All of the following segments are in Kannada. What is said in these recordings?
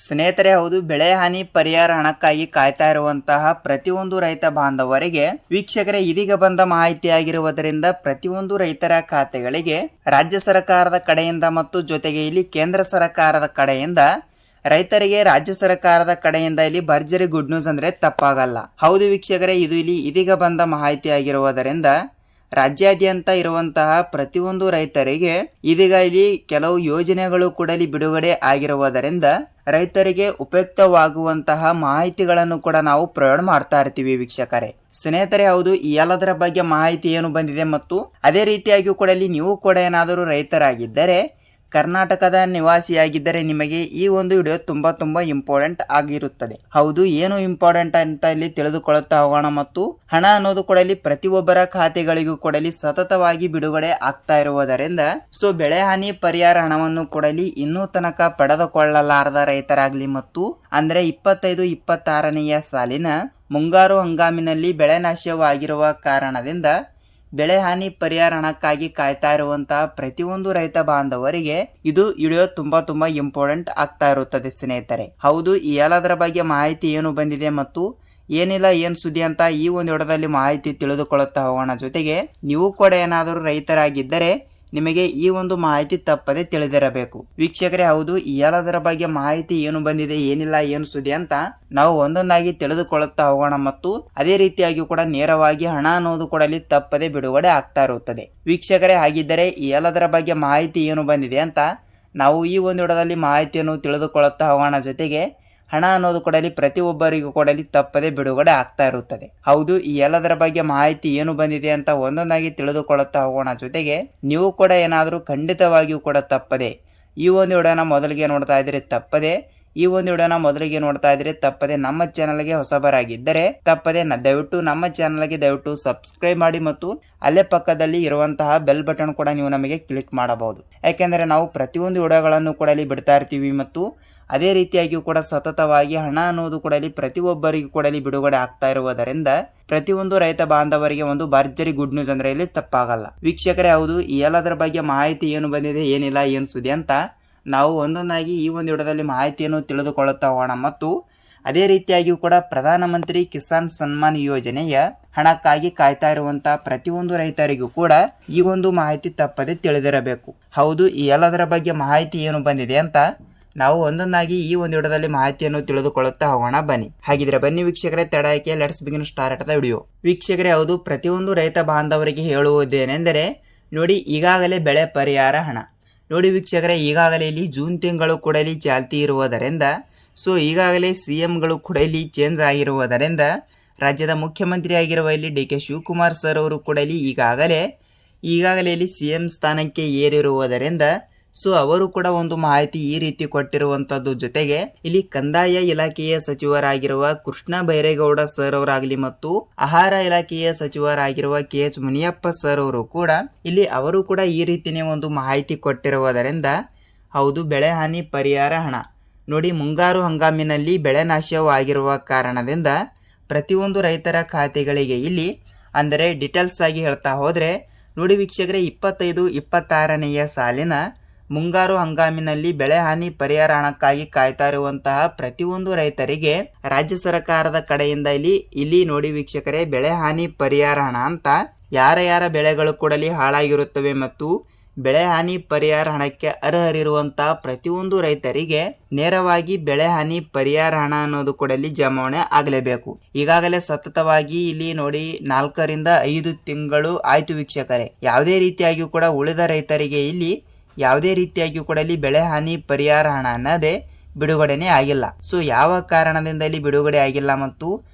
ಸ್ನೇಹಿತರೆ, ಹೌದು, ಬೆಳೆ ಹಾನಿ ಪರಿಹಾರ ಹಣಕ್ಕಾಗಿ ಕಾಯ್ತಾ ಇರುವಂತಹ ಪ್ರತಿಯೊಂದು ರೈತ ಬಾಂಧವರಿಗೆ ವೀಕ್ಷಕರೇ ಇದೀಗ ಬಂದ ಮಾಹಿತಿಯಾಗಿರುವುದರಿಂದ ಪ್ರತಿಯೊಂದು ರೈತರ ಖಾತೆಗಳಿಗೆ ರಾಜ್ಯ ಸರ್ಕಾರದ ಕಡೆಯಿಂದ ಮತ್ತು ಜೊತೆಗೆ ಇಲ್ಲಿ ಕೇಂದ್ರ ಸರ್ಕಾರದ ಕಡೆಯಿಂದ ರೈತರಿಗೆ ರಾಜ್ಯ ಸರ್ಕಾರದ ಕಡೆಯಿಂದ ಇಲ್ಲಿ ಭರ್ಜರಿ ಗುಡ್ ನ್ಯೂಸ್ ಅಂದ್ರೆ ತಪ್ಪಾಗಲ್ಲ. ಹೌದು ವೀಕ್ಷಕರೇ, ಇದು ಇಲ್ಲಿ ಇದೀಗ ಬಂದ ಮಾಹಿತಿಯಾಗಿರುವುದರಿಂದ ರಾಜ್ಯಾದ್ಯಂತ ಇರುವಂತಹ ಪ್ರತಿಯೊಂದು ರೈತರಿಗೆ ಇದೀಗ ಇಲ್ಲಿ ಕೆಲವು ಯೋಜನೆಗಳು ಕೂಡ ಇಲ್ಲಿ ಬಿಡುಗಡೆ ಆಗಿರುವುದರಿಂದ ರೈತರಿಗೆ ಉಪಯುಕ್ತವಾಗುವಂತಹ ಮಾಹಿತಿಗಳನ್ನು ಕೂಡ ನಾವು ಪ್ರೊವೈಡ್ ಮಾಡ್ತಾ ಇರ್ತೀವಿ ವೀಕ್ಷಕರೇ. ಸ್ನೇಹಿತರೆ, ಹೌದು, ಈ ಎಲ್ಲದರ ಬಗ್ಗೆ ಮಾಹಿತಿ ಏನು ಬಂದಿದೆ ಮತ್ತು ಅದೇ ರೀತಿಯಾಗಿ ಕೂಡ ಇಲ್ಲಿ ನೀವು ಕೂಡ ಏನಾದರೂ ರೈತರಾಗಿದ್ದರೆ ಕರ್ನಾಟಕದ ನಿವಾಸಿಯಾಗಿದ್ದರೆ ನಿಮಗೆ ಈ ಒಂದು ವಿಡಿಯೋ ತುಂಬಾ ಇಂಪಾರ್ಟೆಂಟ್ ಆಗಿರುತ್ತದೆ. ಹೌದು, ಏನು ಇಂಪಾರ್ಟೆಂಟ್ ಅಂತ ಇಲ್ಲಿ ತಿಳಿದುಕೊಳ್ಳುತ್ತಾ ಹೋಗೋಣ ಮತ್ತು ಹಣ ಅನ್ನೋದು ಕೂಡ ಇಲ್ಲಿ ಪ್ರತಿಯೊಬ್ಬರ ಖಾತೆಗಳಿಗೂ ಕೂಡ ಇಲ್ಲಿ ಸತತವಾಗಿ ಬಿಡುಗಡೆ ಆಗ್ತಾ ಇರುವುದರಿಂದ ಬೆಳೆ ಹಾನಿ ಪರಿಹಾರ ಹಣವನ್ನು ಕೂಡ ಇಲ್ಲಿ ಇನ್ನೂ ತನಕ ಪಡೆದುಕೊಳ್ಳಲಾರದ ರೈತರಾಗ್ಲಿ ಮತ್ತು ಅಂದ್ರೆ 25-26ನೆಯ ಸಾಲಿನ ಮುಂಗಾರು ಹಂಗಾಮಿನಲ್ಲಿ ಬೆಳೆ ನಾಶವಾಗಿರುವ ಕಾರಣದಿಂದ ಬೆಳೆ ಹಾನಿ ಪರಿಹಾರ ಹಣಕ್ಕಾಗಿ ಕಾಯ್ತಾ ಇರುವಂತಹ ಪ್ರತಿಯೊಂದು ರೈತ ಬಾಂಧವರಿಗೆ ಇದು ವಿಡಿಯೋ ತುಂಬಾ ಇಂಪಾರ್ಟೆಂಟ್ ಆಗ್ತಾ ಇರುತ್ತದೆ ಸ್ನೇಹಿತರೆ. ಹೌದು, ಈ ಎಲ್ಲದರ ಬಗ್ಗೆ ಮಾಹಿತಿ ಏನು ಬಂದಿದೆ ಮತ್ತು ಏನಿಲ್ಲ ಏನ್ ಸುದ್ದಿ ಅಂತ ಈ ಒಂದು ವಿಡಿಯೋದಲ್ಲಿ ಮಾಹಿತಿ ತಿಳಿದುಕೊಳ್ಳುತ್ತಾ ಹೋಗೋಣ. ಜೊತೆಗೆ ನೀವು ಕೂಡ ಏನಾದರೂ ರೈತರಾಗಿದ್ದರೆ ನಿಮಗೆ ಈ ಒಂದು ಮಾಹಿತಿ ತಪ್ಪದೆ ತಿಳಿದಿರಬೇಕು ವೀಕ್ಷಕರೇ. ಹೌದು, ಈ ಎಲ್ಲದರ ಬಗ್ಗೆ ಮಾಹಿತಿ ಏನು ಬಂದಿದೆ, ಏನಿಲ್ಲ ಏನು ಸುದ್ದಿ ಅಂತ ನಾವು ಒಂದೊಂದಾಗಿ ತಿಳಿದುಕೊಳ್ಳುತ್ತಾ ಹೋಗೋಣ ಮತ್ತು ಅದೇ ರೀತಿಯಾಗಿ ಕೂಡ ನೇರವಾಗಿ ಹಣ ಅನ್ನೋದು ಕೂಡ ಅಲ್ಲಿ ತಪ್ಪದೆ ಬಿಡುಗಡೆ ಆಗ್ತಾ ಇರುತ್ತದೆ ವೀಕ್ಷಕರೇ. ಹಾಗಿದ್ದರೆ ಈ ಎಲ್ಲದರ ಬಗ್ಗೆ ಮಾಹಿತಿ ಏನು ಬಂದಿದೆ ಅಂತ ನಾವು ಈ ಒಂದು ವಿಡಿಯೋದಲ್ಲಿ ಮಾಹಿತಿಯನ್ನು ತಿಳಿದುಕೊಳ್ಳುತ್ತಾ ಹೋಗೋಣ. ಜೊತೆಗೆ ಹಣ ಅನ್ನೋದು ಕೂಡ ಇಲ್ಲಿ ಪ್ರತಿಯೊಬ್ಬರಿಗೂ ಕೂಡ ಇಲ್ಲಿ ತಪ್ಪದೆ ಬಿಡುಗಡೆ ಆಗ್ತಾ ಇರುತ್ತದೆ. ಹೌದು, ಈ ಎಲ್ಲದರ ಬಗ್ಗೆ ಮಾಹಿತಿ ಏನು ಬಂದಿದೆ ಅಂತ ಒಂದೊಂದಾಗಿ ತಿಳಿದುಕೊಳ್ಳುತ್ತಾ ಹೋಗೋಣ. ಜೊತೆಗೆ ನೀವು ಕೂಡ ಏನಾದರೂ ಖಂಡಿತವಾಗಿಯೂ ಕೂಡ ತಪ್ಪದೆ ಈ ಒಂದು ವಿಡಿಯೋನ ಮೊದಲಿಗೆ ನೋಡ್ತಾ ಇದ್ರೆ ತಪ್ಪದೆ ನಮ್ಮ ಚಾನಲ್ಗೆ ಹೊಸಬರಾಗಿದ್ದರೆ ದಯವಿಟ್ಟು ನಮ್ಮ ಚಾನಲ್ಗೆ ಸಬ್ಸ್ಕ್ರೈಬ್ ಮಾಡಿ ಮತ್ತು ಅಲ್ಲೇ ಪಕ್ಕದಲ್ಲಿ ಇರುವಂತಹ ಬೆಲ್ ಬಟನ್ ಕೂಡ ನೀವು ನಮಗೆ ಕ್ಲಿಕ್ ಮಾಡಬಹುದು. ಯಾಕೆಂದರೆ ನಾವು ಪ್ರತಿಯೊಂದು ವಿಡಿಯೋಗಳನ್ನು ಕೂಡ ಇಲ್ಲಿ ಬಿಡ್ತಾ ಇರ್ತೀವಿ ಮತ್ತು ಅದೇ ರೀತಿಯಾಗಿಯೂ ಕೂಡ ಸತತವಾಗಿ ಹಣ ಅನ್ನೋದು ಕೂಡ ಇಲ್ಲಿ ಪ್ರತಿಯೊಬ್ಬರಿಗೂ ಕೂಡ ಇಲ್ಲಿ ಬಿಡುಗಡೆ ಆಗ್ತಾ ಇರುವುದರಿಂದ ಪ್ರತಿಯೊಂದು ರೈತ ಬಾಂಧವರಿಗೆ ಒಂದು ಭರ್ಜರಿ ಗುಡ್ ನ್ಯೂಸ್ ಅಂದ್ರೆ ಇಲ್ಲಿ ತಪ್ಪಾಗಲ್ಲ ವೀಕ್ಷಕರೇ. ಹೌದು, ಈ ಎಲ್ಲದರ ಬಗ್ಗೆ ಮಾಹಿತಿ ಏನು ಬಂದಿದೆ, ಏನಿಲ್ಲ ಏನು ಸುದ್ದಿ ಅಂತ ನಾವು ಒಂದೊಂದಾಗಿ ಈ ಒಂದು ವಿಡಿಯೋದಲ್ಲಿ ಮಾಹಿತಿಯನ್ನು ತಿಳಿದುಕೊಳ್ಳುತ್ತಾ ಹೋಗೋಣ ಮತ್ತು ಅದೇ ರೀತಿಯಾಗಿಯೂ ಕೂಡ ಪ್ರಧಾನಮಂತ್ರಿ ಕಿಸಾನ್ ಸನ್ಮಾನ್ ಯೋಜನೆಯ ಹಣಕ್ಕಾಗಿ ಕಾಯ್ತಾ ಇರುವಂತಹ ಪ್ರತಿಯೊಂದು ರೈತರಿಗೂ ಕೂಡ ಈ ಒಂದು ಮಾಹಿತಿ ತಪ್ಪದೆ ತಿಳಿದಿರಬೇಕು. ಹೌದು, ಈ ಎಲ್ಲದರ ಬಗ್ಗೆ ಮಾಹಿತಿ ಏನು ಬಂದಿದೆ ಅಂತ ನಾವು ಒಂದೊಂದಾಗಿ ಈ ಒಂದು ವಿಡಿಯೋದಲ್ಲಿ ಮಾಹಿತಿಯನ್ನು ತಿಳಿದುಕೊಳ್ಳುತ್ತಾ ಹೋಗೋಣ. ಬನ್ನಿ ವೀಕ್ಷಕರೇ, ತಡಕ್ಕೆ let's begin start the video. ವೀಕ್ಷಕರೇ, ಹೌದು, ಪ್ರತಿಯೊಂದು ರೈತ ಬಾಂಧವರಿಗೆ ಹೇಳುವುದೇನೆಂದರೆ ನೋಡಿ, ಈಗಾಗಲೇ ಬೆಳೆ ಪರಿಹಾರ ಹಣ ನೋಡಿ ವೀಕ್ಷಕರೇ, ಈಗಾಗಲೇ ಇಲ್ಲಿ ಜೂನ್ ತಿಂಗಳು ಕೂಡ ಇಲ್ಲಿ ಚಾಲ್ತಿ ಇರುವುದರಿಂದ ಈಗಾಗಲೇ CMಗಳು ಕೂಡ ಇಲ್ಲಿ ಚೇಂಜ್ ಆಗಿರುವುದರಿಂದ ರಾಜ್ಯದ ಮುಖ್ಯಮಂತ್ರಿ ಆಗಿರುವ ಇಲ್ಲಿ DK ಶಿವಕುಮಾರ್ ಸರ್ ಅವರು ಕೂಡ ಇಲ್ಲಿ ಈಗಾಗಲೇ ಇಲ್ಲಿ CM ಸ್ಥಾನಕ್ಕೆ ಏರಿರುವುದರಿಂದ ಅವರು ಕೂಡ ಒಂದು ಮಾಹಿತಿ ಈ ರೀತಿ ಕೊಟ್ಟಿರುವಂತದ್ದು. ಜೊತೆಗೆ ಇಲ್ಲಿ ಕಂದಾಯ ಇಲಾಖೆಯ ಸಚಿವರಾಗಿರುವ ಕೃಷ್ಣ ಬೈರೇಗೌಡ ಸರ್ ಅವರಾಗಲಿ ಮತ್ತು ಆಹಾರ ಇಲಾಖೆಯ ಸಚಿವರಾಗಿರುವ KH ಮುನಿಯಪ್ಪ ಸರ್ ಅವರು ಕೂಡ ಇಲ್ಲಿ ಅವರು ಕೂಡ ಈ ರೀತಿನೇ ಒಂದು ಮಾಹಿತಿ ಕೊಟ್ಟಿರುವುದರಿಂದ ಹೌದು, ಬೆಳೆ ಹಾನಿ ಪರಿಹಾರ ಹಣ ನೋಡಿ ಮುಂಗಾರು ಹಂಗಾಮಿನಲ್ಲಿ ಬೆಳೆ ನಾಶವಾಗಿರುವ ಕಾರಣದಿಂದ ಪ್ರತಿಯೊಂದು ರೈತರ ಖಾತೆಗಳಿಗೆ ಇಲ್ಲಿ ಅಂದರೆ ಡೀಟೇಲ್ಸ್ ಆಗಿ ಹೇಳ್ತಾ ಹೋದ್ರೆ ನೋಡಿ ವೀಕ್ಷಕರೇ, 25-26ನೆಯ ಸಾಲಿನ ಮುಂಗಾರು ಹಂಗಾಮಿನಲ್ಲಿ ಬೆಳೆ ಹಾನಿ ಪರಿಹಾರ ಹಣಕ್ಕಾಗಿ ಕಾಯ್ತಾ ಇರುವಂತಹ ಪ್ರತಿಯೊಂದು ರೈತರಿಗೆ ರಾಜ್ಯ ಸರ್ಕಾರದ ಕಡೆಯಿಂದ ಇಲ್ಲಿ ನೋಡಿ ವೀಕ್ಷಕರೇ, ಬೆಳೆ ಹಾನಿ ಪರಿಹಾರ ಹಣ ಅಂತ ಯಾರ ಬೆಳೆಗಳು ಕೂಡ ಹಾಳಾಗಿರುತ್ತವೆ ಮತ್ತು ಬೆಳೆ ಹಾನಿ ಪರಿಹಾರ ಹಣಕ್ಕೆ ಅರ್ಹರಿರುವಂತಹ ಪ್ರತಿಯೊಂದು ರೈತರಿಗೆ ನೇರವಾಗಿ ಬೆಳೆ ಹಾನಿ ಪರಿಹಾರ ಹಣ ಅನ್ನೋದು ಕೂಡ ಇಲ್ಲಿ ಜಮಾವಣೆ ಆಗಲೇಬೇಕು. ಈಗಾಗಲೇ ಸತತವಾಗಿ ಇಲ್ಲಿ ನೋಡಿ 4-5 ತಿಂಗಳು ಆಯ್ತು ವೀಕ್ಷಕರೇ, ಯಾವುದೇ ರೀತಿಯಾಗಿ ಕೂಡ ಉಳಿದ ರೈತರಿಗೆ ಇಲ್ಲಿ ಯಾವುದೇ ರೀತಿಯಾಗಿ ಕೂಡ ಇಲ್ಲಿ ಬೆಳೆ ಹಾನಿ ಪರಿಹಾರ ಹಣ ಅನ್ನೋದೇ ಬಿಡುಗಡೆನೇ ಆಗಿಲ್ಲ. ಯಾವ ಕಾರಣದಿಂದ ಇಲ್ಲಿ ಬಿಡುಗಡೆ ಆಗಿಲ್ಲ ಮತ್ತು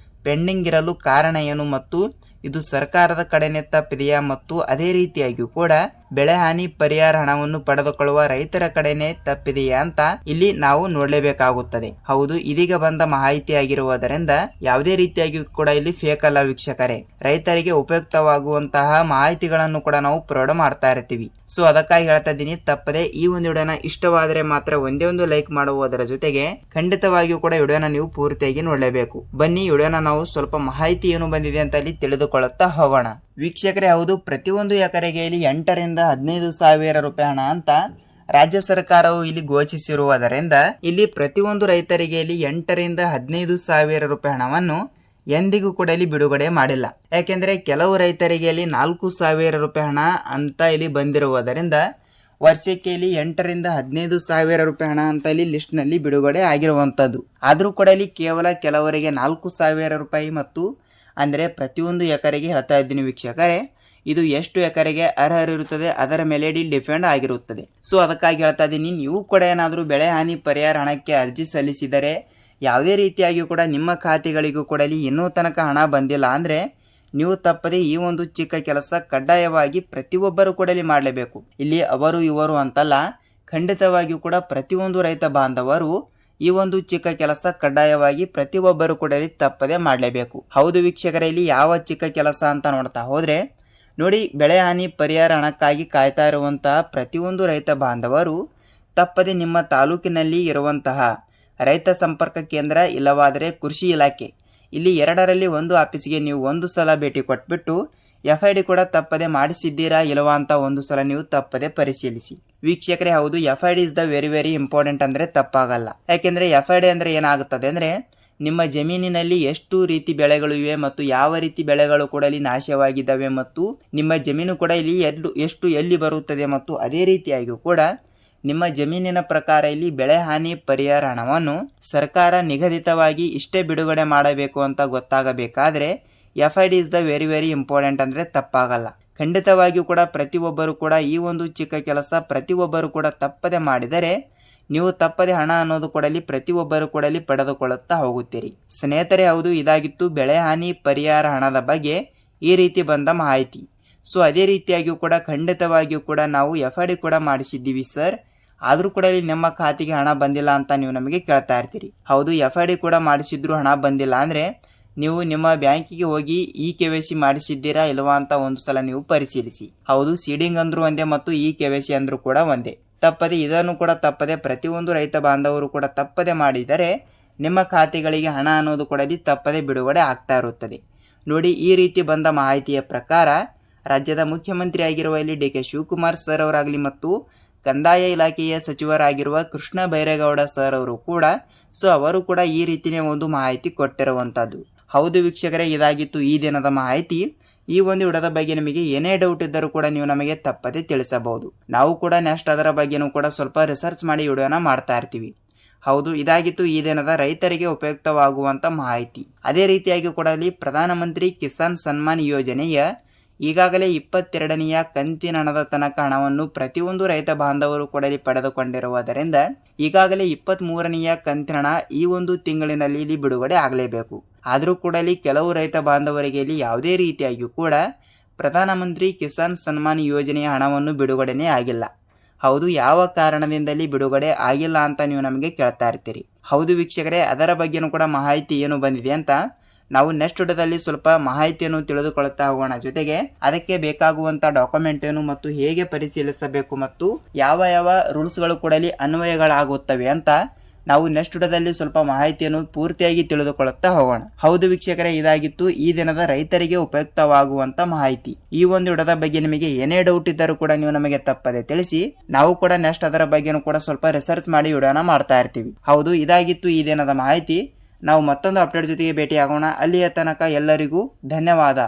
ಪೆಂಡಿಂಗ್ ಇರಲು ಕಾರಣ ಏನು ಮತ್ತು ಇದು ಸರ್ಕಾರದ ಕಡೆನೇ ತಪ್ಪಿದೆಯಾ ಮತ್ತು ಅದೇ ರೀತಿಯಾಗಿ ಕೂಡ ಬೆಳೆ ಹಾನಿ ಪರಿಹಾರ ಹಣವನ್ನು ಪಡೆದುಕೊಳ್ಳುವ ರೈತರ ಕಡೆನೇ ತಪ್ಪಿದೆಯಾ ಅಂತ ಇಲ್ಲಿ ನಾವು ನೋಡಲೇಬೇಕಾಗುತ್ತದೆ. ಹೌದು, ಇದೀಗ ಬಂದ ಮಾಹಿತಿ ಆಗಿರುವುದರಿಂದ ಯಾವುದೇ ರೀತಿಯಾಗಿ ಕೂಡ ಇಲ್ಲಿ ಫೇಕ್ ಅಲ್ಲ ವೀಕ್ಷಕರೇ. ರೈತರಿಗೆ ಉಪಯುಕ್ತವಾಗುವಂತಹ ಮಾಹಿತಿಗಳನ್ನು ಕೂಡ ನಾವು ಪ್ರೊವೈಡ್ ಮಾಡ್ತಾ ಇರ್ತೀವಿ. ಅದಕ್ಕಾಗಿ ಹೇಳ್ತಾ ಇದ್ದೀನಿ, ತಪ್ಪದೆ ಈ ಒಂದು ವಿಡಿಯೋನ ಇಷ್ಟವಾದರೆ ಮಾತ್ರ ಒಂದೇ ಒಂದು ಲೈಕ್ ಮಾಡುವುದರ ಜೊತೆಗೆ ಖಂಡಿತವಾಗಿಯೂ ಕೂಡ ವಿಡಿಯೋನ ನೀವು ಪೂರ್ತಿಯಾಗಿ ನೋಡಲೇಬೇಕು. ಬನ್ನಿ ವಿಡಿಯೋನ ನಾವು ಸ್ವಲ್ಪ ಮಾಹಿತಿ ಏನು ಬಂದಿದೆ ಅಂತ ಇಲ್ಲಿ ತಿಳಿದುಕೊಳ್ಳುತ್ತಾ ಹೋಗೋಣ. ವೀಕ್ಷಕರೇ, ಹೌದು, ಪ್ರತಿಯೊಂದು ಎಕರೆಗೆ ಇಲ್ಲಿ 8 ರಿಂದ 15 ಸಾವಿರ ರೂಪಾಯಿ ಹಣ ಅಂತ ರಾಜ್ಯ ಸರ್ಕಾರವು ಇಲ್ಲಿ ಘೋಷಿಸಿರುವುದರಿಂದ ಇಲ್ಲಿ ಪ್ರತಿಯೊಂದು ರೈತರಿಗೆ ಇಲ್ಲಿ 8 ರಿಂದ 15 ಸಾವಿರ ರೂಪಾಯಿ ಹಣವನ್ನು ಎಂದಿಗೂ ಕೂಡ ಇಲ್ಲಿ ಬಿಡುಗಡೆ ಮಾಡಿಲ್ಲ. ಯಾಕೆಂದ್ರೆ ಕೆಲವು ರೈತರಿಗೆ ಇಲ್ಲಿ 4 ಸಾವಿರ ರೂಪಾಯಿ ಹಣ ಅಂತ ಇಲ್ಲಿ ಬಂದಿರುವುದರಿಂದ ವರ್ಷಕ್ಕೆ ಇಲ್ಲಿ 8 ರಿಂದ 15 ಸಾವಿರ ರೂಪಾಯಿ ಹಣ ಅಂತ ಇಲ್ಲಿ ಲಿಸ್ಟ್ ನಲ್ಲಿ ಬಿಡುಗಡೆ ಆಗಿರುವಂತದ್ದು. ಆದ್ರೂ ಕೂಡ ಇಲ್ಲಿ ಕೇವಲ ಕೆಲವರಿಗೆ 4 ಸಾವಿರ ರೂಪಾಯಿ ಮತ್ತು ಅಂದ್ರೆ ಪ್ರತಿಯೊಂದು ಎಕರೆಗೆ ಹೇಳ್ತಾ ಇದ್ದೀನಿ ವೀಕ್ಷಕರೇ, ಇದು ಎಷ್ಟು ಎಕರೆಗೆ ಅರ್ಹರಿರುತ್ತದೆ ಅದರ ಮೇಲೆ ಡಿಪೆಂಡ್ ಆಗಿರುತ್ತದೆ. ಸೊ ಅದಕ್ಕಾಗಿ ಹೇಳ್ತಾ ಇದ್ದೀನಿ, ನೀವು ಕೂಡ ಏನಾದರೂ ಬೆಳೆ ಹಾನಿ ಪರಿಹಾರ ಹಣಕ್ಕೆ ಅರ್ಜಿ ಸಲ್ಲಿಸಿದರೆ ಯಾವುದೇ ರೀತಿಯಾಗಿ ಕೂಡ ನಿಮ್ಮ ಖಾತೆಗಳಿಗೂ ಕೂಡ ಇಲ್ಲಿ ಇನ್ನೂ ತನಕ ಹಣ ಬಂದಿಲ್ಲ ಅಂದರೆ ನೀವು ತಪ್ಪದೆ ಈ ಒಂದು ಚಿಕ್ಕ ಕೆಲಸ ಕಡ್ಡಾಯವಾಗಿ ಪ್ರತಿಯೊಬ್ಬರು ಕೂಡ ಇಲ್ಲಿ ಮಾಡಲೇಬೇಕು. ಇಲ್ಲಿ ಅವರು ಇವರು ಅಂತಲ್ಲ, ಖಂಡಿತವಾಗಿಯೂ ಕೂಡ ಪ್ರತಿಯೊಂದು ರೈತ ಬಾಂಧವರು ಈ ಒಂದು ಚಿಕ್ಕ ಕೆಲಸ ಕಡ್ಡಾಯವಾಗಿ ಪ್ರತಿಯೊಬ್ಬರು ಕೂಡ ಇಲ್ಲಿ ತಪ್ಪದೆ ಮಾಡಲೇಬೇಕು. ಹೌದು ವೀಕ್ಷಕರೇ, ಇಲ್ಲಿ ಯಾವ ಚಿಕ್ಕ ಕೆಲಸ ಅಂತ ನೋಡ್ತಾ ಹೋದ್ರೆ ನೋಡಿ, ಬೆಳೆ ಹಾನಿ ಪರಿಹಾರ ಹಣಕ್ಕಾಗಿ ಕಾಯ್ತಾ ಇರುವಂತಹ ಪ್ರತಿಯೊಂದು ರೈತ ಬಾಂಧವರು ತಪ್ಪದೆ ನಿಮ್ಮ ತಾಲೂಕಿನಲ್ಲಿ ಇರುವಂತಹ ರೈತ ಸಂಪರ್ಕ ಕೇಂದ್ರ ಇಲ್ಲವಾದರೆ ಕೃಷಿ ಇಲಾಖೆ ಇಲ್ಲಿ ಎರಡರಲ್ಲಿ ಒಂದು ಆಫೀಸ್ಗೆ ನೀವು ಒಂದು ಸಲ ಭೇಟಿ ಕೊಟ್ಬಿಟ್ಟು FID ಕೂಡ ತಪ್ಪದೆ ಮಾಡಿಸಿದ್ದೀರಾ ಇಲ್ಲವಾ ಅಂತ ಒಂದು ಸಲ ನೀವು ತಪ್ಪದೆ ಪರಿಶೀಲಿಸಿ. ವೀಕ್ಷಕರೇ, ಹೌದು, FID is the very important ಅಂದರೆ ತಪ್ಪಾಗಲ್ಲ. ಯಾಕೆಂದರೆ FID ಅಂದರೆ ಏನಾಗುತ್ತದೆ ಅಂದರೆ ನಿಮ್ಮ ಜಮೀನಿನಲ್ಲಿ ಎಷ್ಟು ರೀತಿ ಬೆಳೆಗಳು ಇವೆ ಮತ್ತು ಯಾವ ರೀತಿ ಬೆಳೆಗಳು ಕೂಡ ಇಲ್ಲಿ ನಾಶವಾಗಿದ್ದಾವೆ ಮತ್ತು ನಿಮ್ಮ ಜಮೀನು ಕೂಡ ಇಲ್ಲಿ ಎಷ್ಟು ಎಲ್ಲಿ ಬರುತ್ತದೆ ಮತ್ತು ಅದೇ ರೀತಿಯಾಗಿ ಕೂಡ ನಿಮ್ಮ ಜಮೀನಿನ ಪ್ರಕಾರ ಇಲ್ಲಿ ಬೆಳೆ ಹಾನಿ ಪರಿಹಾರ ಹಣವನ್ನು ಸರ್ಕಾರ ನಿಗದಿತವಾಗಿ ಇಷ್ಟೇ ಬಿಡುಗಡೆ ಮಾಡಬೇಕು ಅಂತ ಗೊತ್ತಾಗಬೇಕಾದ್ರೆ FID is the very important ಅಂದರೆ ತಪ್ಪಾಗಲ್ಲ. ಖಂಡಿತವಾಗಿಯೂ ಕೂಡ ಪ್ರತಿಯೊಬ್ಬರು ಕೂಡ ಈ ಒಂದು ಚಿಕ್ಕ ಕೆಲಸ ಪ್ರತಿಯೊಬ್ಬರು ಕೂಡ ತಪ್ಪದೆ ಮಾಡಿದರೆ ನೀವು ತಪ್ಪದೆ ಹಣ ಅನ್ನೋದು ಕೂಡ ಇಲ್ಲಿ ಪ್ರತಿಯೊಬ್ಬರು ಕೂಡ ಇಲ್ಲಿ ಪಡೆದುಕೊಳ್ಳುತ್ತಾ ಹೋಗುತ್ತೀರಿ. ಸ್ನೇಹಿತರೆ, ಹೌದು, ಇದಾಗಿತ್ತು ಬೆಳೆ ಹಾನಿ ಪರಿಹಾರ ಹಣದ ಬಗ್ಗೆ ಈ ರೀತಿ ಬಂದ ಮಾಹಿತಿ. ಸೊ ಅದೇ ರೀತಿಯಾಗಿಯೂ ಕೂಡ ಖಂಡಿತವಾಗಿಯೂ ಕೂಡ ನಾವು FID ಕೂಡ ಮಾಡಿಸಿದ್ದೀವಿ ಸರ್, ಆದರೂ ಕೂಡ ಇಲ್ಲಿ ನಮ್ಮ ಖಾತೆಗೆ ಹಣ ಬಂದಿಲ್ಲ ಅಂತ ನೀವು ನಮಗೆ ಕೇಳ್ತಾ ಇರ್ತೀರಿ. ಹೌದು, FID ಕೂಡ ಮಾಡಿಸಿದ್ರು ಹಣ ಬಂದಿಲ್ಲ ಅಂದರೆ ನೀವು ನಿಮ್ಮ ಬ್ಯಾಂಕಿಗೆ ಹೋಗಿ KYC ಮಾಡಿಸಿದ್ದೀರಾ ಇಲ್ವಾ ಅಂತ ಒಂದು ಸಲ ನೀವು ಪರಿಶೀಲಿಸಿ. ಹೌದು, ಸೀಡಿಂಗ್ ಅಂದ್ರೂ ಒಂದೇ ಮತ್ತು KYC ಅಂದ್ರೂ ಕೂಡ ಒಂದೇ. ತಪ್ಪದೆ ಇದನ್ನು ಕೂಡ ತಪ್ಪದೆ ಪ್ರತಿಯೊಂದು ರೈತ ಬಾಂಧವರು ಕೂಡ ತಪ್ಪದೆ ಮಾಡಿದರೆ ನಿಮ್ಮ ಖಾತೆಗಳಿಗೆ ಹಣ ಅನ್ನೋದು ಕೂಡ ಇಲ್ಲಿ ತಪ್ಪದೆ ಬಿಡುಗಡೆ ಆಗ್ತಾ ಇರುತ್ತದೆ. ನೋಡಿ, ಈ ರೀತಿ ಬಂದ ಮಾಹಿತಿಯ ಪ್ರಕಾರ ರಾಜ್ಯದ ಮುಖ್ಯಮಂತ್ರಿ ಆಗಿರುವ ಇಲ್ಲಿ DK ಶಿವಕುಮಾರ್ ಸರ್ ಅವರಾಗಲಿ ಮತ್ತು ಕಂದಾಯ ಇಲಾಖೆಯ ಸಚಿವರಾಗಿರುವ ಕೃಷ್ಣ ಬೈರೇಗೌಡ ಸರ್ ಅವರು ಕೂಡ ಅವರು ಕೂಡ ಈ ರೀತಿಯ ಒಂದು ಮಾಹಿತಿ ಕೊಟ್ಟಿರುವಂಥದ್ದು. ಹೌದು ವೀಕ್ಷಕರೇ, ಇದಾಗಿತ್ತು ಈ ದಿನದ ಮಾಹಿತಿ. ಈ ಒಂದು ವಿಡಿಯೋದ ಬಗ್ಗೆ ನಿಮಗೆ ಏನೇ ಡೌಟ್ ಇದ್ದರೂ ಕೂಡ ನೀವು ನಮಗೆ ತಪ್ಪದೆ ತಿಳಿಸಬಹುದು. ನಾವು ಕೂಡ ನೆಕ್ಸ್ಟ್ ಅದರ ಬಗ್ಗೆನೂ ಕೂಡ ಸ್ವಲ್ಪ ರಿಸರ್ಚ್ ಮಾಡಿ ವಿಡಿಯೋನ ಮಾಡ್ತಾ ಇರ್ತೀವಿ. ಹೌದು, ಇದಾಗಿತ್ತು ಈ ದಿನದ ರೈತರಿಗೆ ಉಪಯುಕ್ತವಾಗುವಂಥ ಮಾಹಿತಿ. ಅದೇ ರೀತಿಯಾಗಿ ಕೂಡ ಅಲ್ಲಿ ಪ್ರಧಾನಮಂತ್ರಿ ಕಿಸಾನ್ ಸನ್ಮಾನ್ ಯೋಜನೆಯ ಈಗಾಗಲೇ 22ನೆಯ ಕಂತಿನ ಹಣದ ತನಕ ಹಣವನ್ನು ಪ್ರತಿಯೊಂದು ರೈತ ಬಾಂಧವರು ಕೂಡ ಪಡೆದುಕೊಂಡಿರುವುದರಿಂದ ಈಗಾಗಲೇ 23ನೆಯ ಕಂತಿನ ಹಣ ಈ ಒಂದು ತಿಂಗಳಿನಲ್ಲಿ ಇಲ್ಲಿ ಬಿಡುಗಡೆ ಆಗಲೇಬೇಕು. ಆದರೂ ಕೂಡ ಇಲ್ಲಿ ಕೆಲವು ರೈತ ಬಾಂಧವರಿಗೆ ಇಲ್ಲಿ ಯಾವುದೇ ರೀತಿಯಾಗಿಯೂ ಕೂಡ ಪ್ರಧಾನಮಂತ್ರಿ ಕಿಸಾನ್ ಸನ್ಮಾನ್ ಯೋಜನೆಯ ಹಣವನ್ನು ಬಿಡುಗಡೆನೇ ಆಗಿಲ್ಲ. ಹೌದು, ಯಾವ ಕಾರಣದಿಂದಲೇ ಬಿಡುಗಡೆ ಆಗಿಲ್ಲ ಅಂತ ನೀವು ನಮಗೆ ಕೇಳ್ತಾ ಇರ್ತೀರಿ. ಹೌದು ವೀಕ್ಷಕರೇ, ಅದರ ಬಗ್ಗೆನೂ ಕೂಡ ಮಾಹಿತಿ ಏನು ಬಂದಿದೆ ಅಂತ ನಾವು ನೆಕ್ಸ್ಟ್ ವಿಡಿಯೋದಲ್ಲಿ ಸ್ವಲ್ಪ ಮಾಹಿತಿಯನ್ನು ತಿಳಿದುಕೊಳ್ಳುತ್ತಾ ಹೋಗೋಣ. ಜೊತೆಗೆ ಅದಕ್ಕೆ ಬೇಕಾಗುವಂಥ ಡಾಕ್ಯುಮೆಂಟ್ ಏನು ಮತ್ತು ಹೇಗೆ ಪರಿಶೀಲಿಸಬೇಕು ಮತ್ತು ಯಾವ ರೂಲ್ಸ್ಗಳು ಕೂಡ ಇಲ್ಲಿ ಅನ್ವಯಗಳಾಗುತ್ತವೆ ಅಂತ ನಾವು ನೆಕ್ಸ್ಟ್ ವಿಡಿಯೋದಲ್ಲಿ ಸ್ವಲ್ಪ ಮಾಹಿತಿಯನ್ನು ಪೂರ್ತಿಯಾಗಿ ತಿಳಿದುಕೊಳ್ಳುತ್ತಾ ಹೋಗೋಣ. ಹೌದು ವೀಕ್ಷಕರೇ, ಇದಾಗಿತ್ತು ಈ ದಿನದ ರೈತರಿಗೆ ಉಪಯುಕ್ತವಾಗುವಂತ ಮಾಹಿತಿ. ಈ ಒಂದು ವಿಡಿಯೋದ ಬಗ್ಗೆ ನಿಮಗೆ ಏನೇ ಡೌಟ್ ಇದ್ದರೂ ಕೂಡ ನೀವು ನಮಗೆ ತಪ್ಪದೆ ತಿಳಿಸಿ. ನಾವು ಕೂಡ ನೆಕ್ಸ್ಟ್ ಅದರ ಬಗ್ಗೆನೂ ಕೂಡ ಸ್ವಲ್ಪ ರಿಸರ್ಚ್ ಮಾಡಿ ವಿಡಿಯೋನ ಮಾಡ್ತಾ ಇರ್ತೀವಿ. ಹೌದು, ಇದಾಗಿತ್ತು ಈ ದಿನದ ಮಾಹಿತಿ. ನಾವು ಮತ್ತೊಂದು ಅಪ್ಡೇಟ್ ಜೊತೆಗೆ ಭೇಟಿ ಆಗೋಣ. ಅಲ್ಲಿಯ ತನಕ ಎಲ್ಲರಿಗೂ ಧನ್ಯವಾದ.